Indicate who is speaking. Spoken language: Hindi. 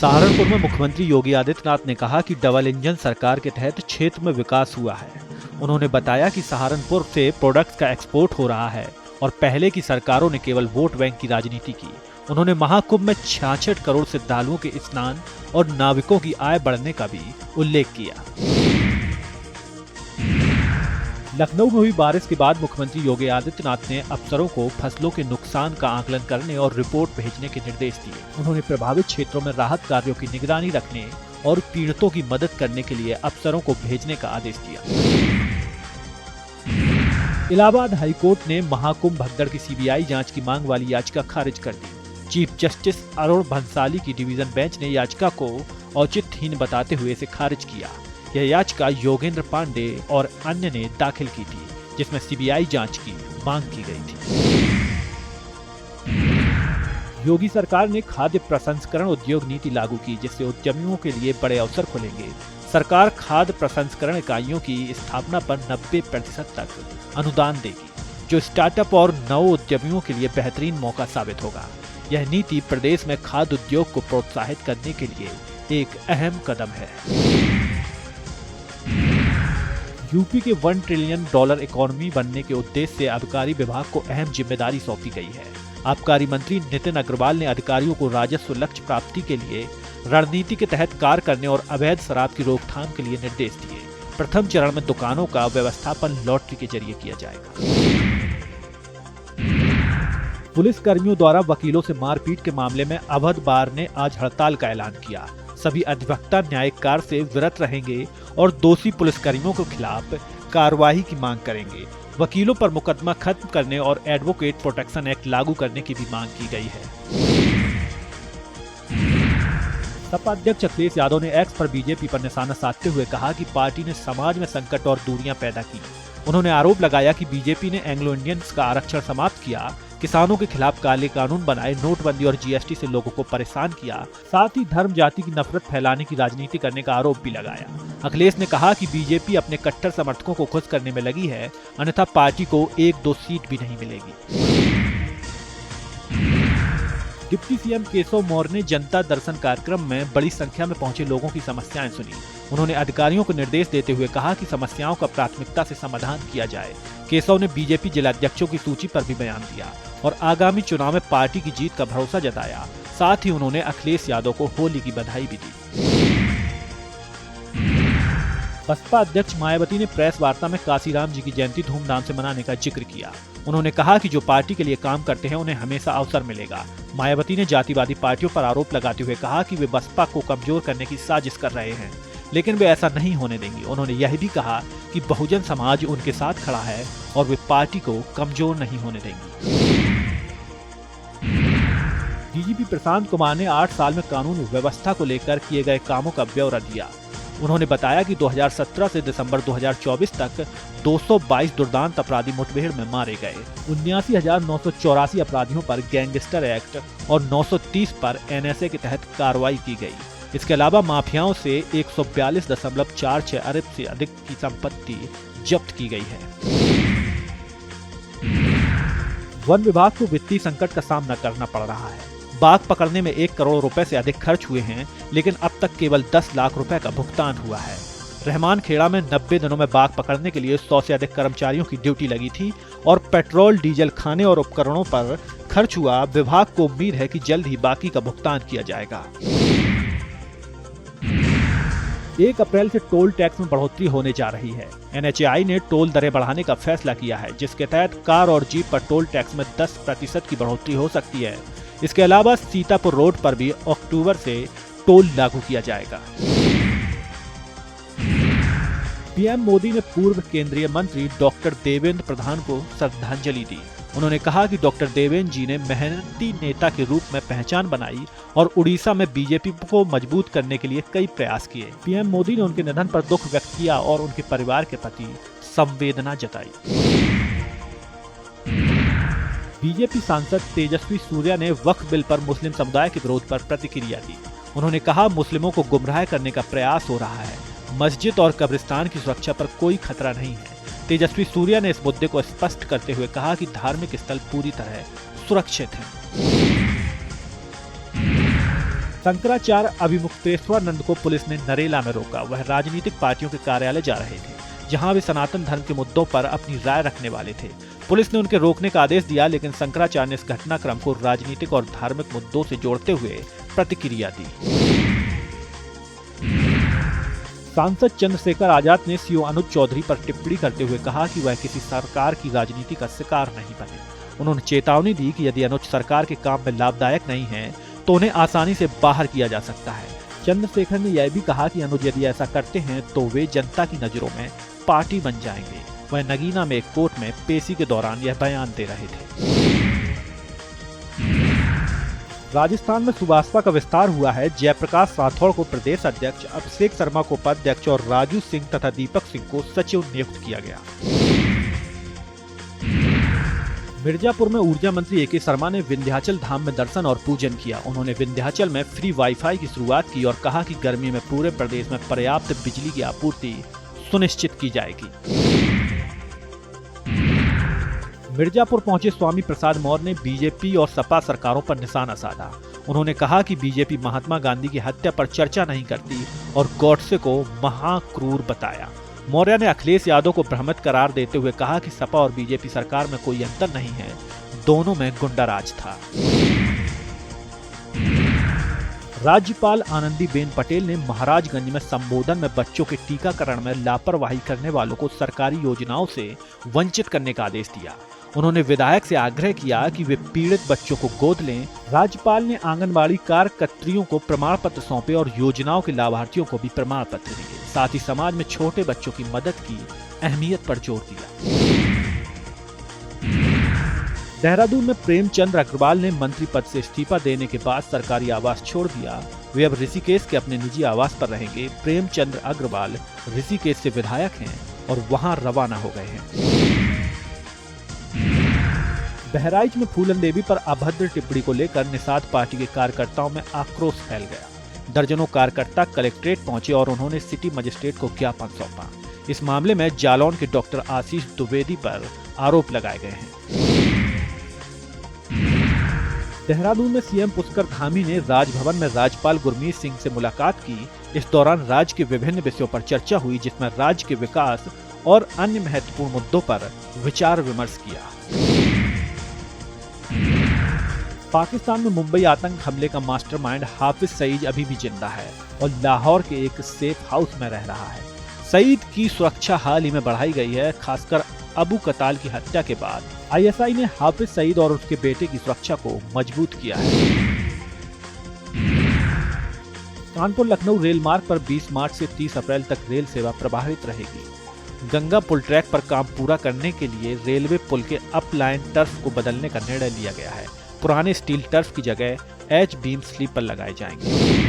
Speaker 1: सहारनपुर में मुख्यमंत्री योगी आदित्यनाथ ने कहा कि डबल इंजन सरकार के तहत क्षेत्र में विकास हुआ है। उन्होंने बताया कि सहारनपुर से प्रोडक्ट्स का एक्सपोर्ट हो रहा है और पहले की सरकारों ने केवल वोट बैंक की राजनीति की। उन्होंने महाकुंभ में 66 करोड़ श्रद्धालुओं के स्नान और नाविकों की आय बढ़ने का भी उल्लेख किया। लखनऊ में हुई बारिश के बाद मुख्यमंत्री योगी आदित्यनाथ ने अफसरों को फसलों के नुकसान का आकलन करने और रिपोर्ट भेजने के निर्देश दिए। उन्होंने प्रभावित क्षेत्रों में राहत कार्यों की निगरानी रखने और पीड़ितों की मदद करने के लिए अफसरों को भेजने का आदेश दिया। इलाहाबाद हाईकोर्ट ने महाकुंभ भगदड़ की सीबीआई जांच की मांग वाली याचिका खारिज कर दी। चीफ जस्टिस अरुण भंसाली की डिवीजन बेंच ने याचिका को औचित्यहीन बताते हुए इसे खारिज किया। यह याचिका योगेंद्र पांडे और अन्य ने दाखिल की थी, जिसमें सीबीआई जांच की मांग की गई थी। योगी सरकार ने खाद्य प्रसंस्करण उद्योग नीति लागू की, जिससे उद्यमियों के लिए बड़े अवसर खुलेंगे। सरकार खाद्य प्रसंस्करण इकाइयों की स्थापना पर 90% तक अनुदान देगी, जो स्टार्टअप और नव उद्यमियों के लिए बेहतरीन मौका साबित होगा। यह नीति प्रदेश में खाद्य उद्योग को प्रोत्साहित करने के लिए एक अहम कदम है। यूपी के $1 ट्रिलियन इकोनॉमी बनने के उद्देश्य से आबकारी विभाग को अहम जिम्मेदारी सौंपी गई है। आबकारी मंत्री नितिन अग्रवाल ने अधिकारियों को राजस्व लक्ष्य प्राप्ति के लिए रणनीति के तहत कार्य करने और अवैध शराब की रोकथाम के लिए निर्देश दिए। प्रथम चरण में दुकानों का व्यवस्थापन लॉटरी के जरिए किया जाएगा। पुलिस कर्मियों द्वारा वकीलों से मारपीट के मामले में अवध बार ने आज हड़ताल का ऐलान किया। सभी अधिवक्ता न्यायिक कार्य से विरत रहेंगे और दोषी पुलिसकर्मियों के खिलाफ कार्रवाई की मांग करेंगे। वकीलों पर मुकदमा खत्म करने और एडवोकेट प्रोटेक्शन एक्ट लागू करने की भी मांग की गई है। सपा अध्यक्ष अखिलेश यादव ने एक्स पर बीजेपी पर निशाना साधते हुए कहा कि पार्टी ने समाज में संकट और दूरियां पैदा की। उन्होंने आरोप लगाया कि बीजेपी ने एंग्लो इंडियंस का आरक्षण समाप्त किया, किसानों के खिलाफ काले कानून बनाए, नोटबंदी और जीएसटी से लोगों को परेशान किया, साथ ही धर्म जाति की नफरत फैलाने की राजनीति करने का आरोप भी लगाया। अखिलेश ने कहा कि बीजेपी अपने कट्टर समर्थकों को खुश करने में लगी है, अन्यथा पार्टी को 1-2 सीट भी नहीं मिलेगी। डिप्टी सीएम केशव मौर्य ने जनता दर्शन कार्यक्रम में बड़ी संख्या में पहुंचे लोगों की समस्याएं सुनी। उन्होंने अधिकारियों को निर्देश देते हुए कहा कि समस्याओं का प्राथमिकता से समाधान किया जाए। केशव ने बीजेपी जिलाध्यक्षों की सूची पर भी बयान दिया और आगामी चुनाव में पार्टी की जीत का भरोसा जताया। साथ ही उन्होंने अखिलेश यादव को होली की बधाई भी दी। बसपा अध्यक्ष मायावती ने प्रेस वार्ता में काशीराम जी की जयंती धूमधाम से मनाने का जिक्र किया। उन्होंने कहा कि जो पार्टी के लिए काम करते हैं उन्हें हमेशा अवसर मिलेगा। मायावती ने जातिवादी पार्टियों पर आरोप लगाते हुए कहा कि वे बसपा को कमजोर करने की साजिश कर रहे हैं, लेकिन वे ऐसा नहीं होने देंगी। उन्होंने यह भी कहा कि बहुजन समाज उनके साथ खड़ा है और वे पार्टी को कमजोर नहीं होने देंगी। डीजीपी प्रशांत कुमार ने 8 साल में कानून व्यवस्था को लेकर किए गए कामों का ब्यौरा दिया। उन्होंने बताया कि 2017 से दिसंबर 2024 तक 222 दुर्दांत अपराधी मुठभेड़ में मारे गए। 79,984 अपराधियों पर गैंगस्टर एक्ट और 930 पर एनएसए के तहत कार्रवाई की गई। इसके अलावा माफियाओं से 142.46 अरब से अधिक की संपत्ति जब्त की गई है। वन विभाग को वित्तीय संकट का सामना करना पड़ रहा है। बाघ पकड़ने में 1 करोड़ रुपए से अधिक खर्च हुए हैं, लेकिन अब तक केवल 10 लाख रुपए का भुगतान हुआ है। रहमान खेड़ा में 90 दिनों में बाघ पकड़ने के लिए 100 से अधिक कर्मचारियों की ड्यूटी लगी थी और पेट्रोल, डीजल, खाने और उपकरणों पर खर्च हुआ। विभाग को उम्मीद है कि जल्द ही बाकी का भुगतान किया जाएगा। 1 अप्रैल से टोल टैक्स में बढ़ोतरी होने जा रही है। NHAI ने टोल दरें बढ़ाने का फैसला किया है, जिसके तहत कार और जीप पर टोल टैक्स में 10% की बढ़ोतरी हो सकती है। इसके अलावा सीतापुर रोड पर भी अक्टूबर से टोल लागू किया जाएगा। पीएम मोदी ने पूर्व केंद्रीय मंत्री डॉक्टर देवेंद्र प्रधान को श्रद्धांजलि दी। उन्होंने कहा कि डॉक्टर देवेंद्र जी ने मेहनती नेता के रूप में पहचान बनाई और उड़ीसा में बीजेपी को मजबूत करने के लिए कई प्रयास किए। पीएम मोदी ने उनके निधन पर दुख व्यक्त किया और उनके परिवार के प्रति संवेदना जताई। बीजेपी सांसद तेजस्वी सूर्या ने वक्फ बिल पर मुस्लिम समुदाय के विरोध पर प्रतिक्रिया दी। उन्होंने कहा, मुस्लिमों को गुमराह करने का प्रयास हो रहा है। मस्जिद और कब्रिस्तान की सुरक्षा पर कोई खतरा नहीं है। तेजस्वी सूर्या ने इस मुद्दे को स्पष्ट करते हुए कहा कि धार्मिक स्थल पूरी तरह सुरक्षित हैं। शंकराचार्य अभिमुक्तेश्वरानंद को पुलिस ने नरेला में रोका। वह राजनीतिक पार्टियों के कार्यालय जा रहे थे, जहां वे सनातन धर्म के मुद्दों पर अपनी राय रखने वाले थे। पुलिस ने उनके रोकने का आदेश दिया, लेकिन शंकराचार्य ने इस घटनाक्रम को राजनीतिक और धार्मिक मुद्दों से जोड़ते हुए प्रतिक्रिया दी। सांसद चंद्रशेखर आजाद ने सीओ अनुज चौधरी पर टिप्पणी करते हुए कहा कि वह किसी सरकार की राजनीति का शिकार नहीं बने। उन्होंने चेतावनी दी कि यदि अनुज सरकार के काम में लाभदायक नहीं है तो उन्हें आसानी से बाहर किया जा सकता है। चंद्रशेखर ने यह भी कहा कि अनुज यदि ऐसा करते हैं तो वे जनता की नजरों में पार्टी बन जाएंगे। वह नगीना में एक कोर्ट में पेशी के दौरान यह बयान दे रहे थे। राजस्थान में सुभाषपा का विस्तार हुआ है। जयप्रकाश राठौड़ को प्रदेश अध्यक्ष, अभिषेक शर्मा को उपाध्यक्ष और राजू सिंह तथा दीपक सिंह को सचिव नियुक्त किया गया। मिर्जापुर में ऊर्जा मंत्री ए.के. शर्मा ने विंध्याचल धाम में दर्शन और पूजन किया। उन्होंने विंध्याचल में फ्री वाईफाई की शुरुआत की और कहा कि गर्मी में पूरे प्रदेश में पर्याप्त बिजली की आपूर्ति सुनिश्चित की जाएगी। मिर्जापुर पहुंचे स्वामी प्रसाद मौर्य ने बीजेपी और सपा सरकारों पर निशाना साधा। उन्होंने कहा कि बीजेपी महात्मा गांधी की हत्या पर चर्चा नहीं करती और गॉडसे को महाक्रूर बताया। मौर्य ने अखिलेश यादव को भ्रमित करार देते हुए कहा कि सपा और बीजेपी सरकार में कोई अंतर नहीं है, दोनों में गुंडाराज था। राज्यपाल आनंदीबेन पटेल ने महाराजगंज में संबोधन में बच्चों के टीकाकरण में लापरवाही करने वालों को सरकारी योजनाओं से वंचित करने का आदेश दिया। उन्होंने विधायक से आग्रह किया कि वे पीड़ित बच्चों को गोद लें। राज्यपाल ने आंगनबाड़ी कार्यकर्त्रियों को प्रमाण पत्र सौंपे और योजनाओं के लाभार्थियों को भी प्रमाण पत्र दिए। साथ ही समाज में छोटे बच्चों की मदद की अहमियत पर जोर दिया। देहरादून में प्रेमचंद अग्रवाल ने मंत्री पद से इस्तीफा देने के बाद सरकारी आवास छोड़ दिया। वे अब ऋषिकेश के अपने निजी आवास पर रहेंगे। प्रेमचंद अग्रवाल ऋषिकेश से विधायक हैं और वहां रवाना हो गए हैं। बहराइच में फूलन देवी पर अभद्र टिप्पणी को लेकर निषाद पार्टी के कार्यकर्ताओं में आक्रोश फैल गया। दर्जनों कार्यकर्ता कलेक्ट्रेट पहुंचे और उन्होंने सिटी मजिस्ट्रेट को ज्ञापन सौंपा। इस मामले में जालौन के डॉक्टर आशीष द्विवेदी पर आरोप लगाए गए हैं। देहरादून में सीएम पुष्कर धामी ने राजभवन में राज्यपाल गुरमीत सिंह से मुलाकात की। इस दौरान राज्य के विभिन्न विषयों पर चर्चा हुई, जिसमें राज्य के विकास और अन्य महत्वपूर्ण मुद्दों पर विचार विमर्श किया। पाकिस्तान में मुंबई आतंक हमले का मास्टरमाइंड हाफिज सईद अभी भी जिंदा है और लाहौर के एक सेफ हाउस में रह रहा है। सईद की सुरक्षा हाल ही में बढ़ाई गई है। खासकर अबू कताल की हत्या के बाद आईएसआई ने हाफिज सईद और उसके बेटे की सुरक्षा को मजबूत किया है। कानपुर लखनऊ रेल मार्ग पर 20 मार्च से 30 अप्रैल तक रेल सेवा प्रभावित रहेगी। गंगा पुल ट्रैक पर काम पूरा करने के लिए रेलवे पुल के अप लाइन टर्फ को बदलने का निर्णय लिया गया है। पुराने स्टील टर्फ की जगह एच बीम स्लीपर लगाए जाएंगे।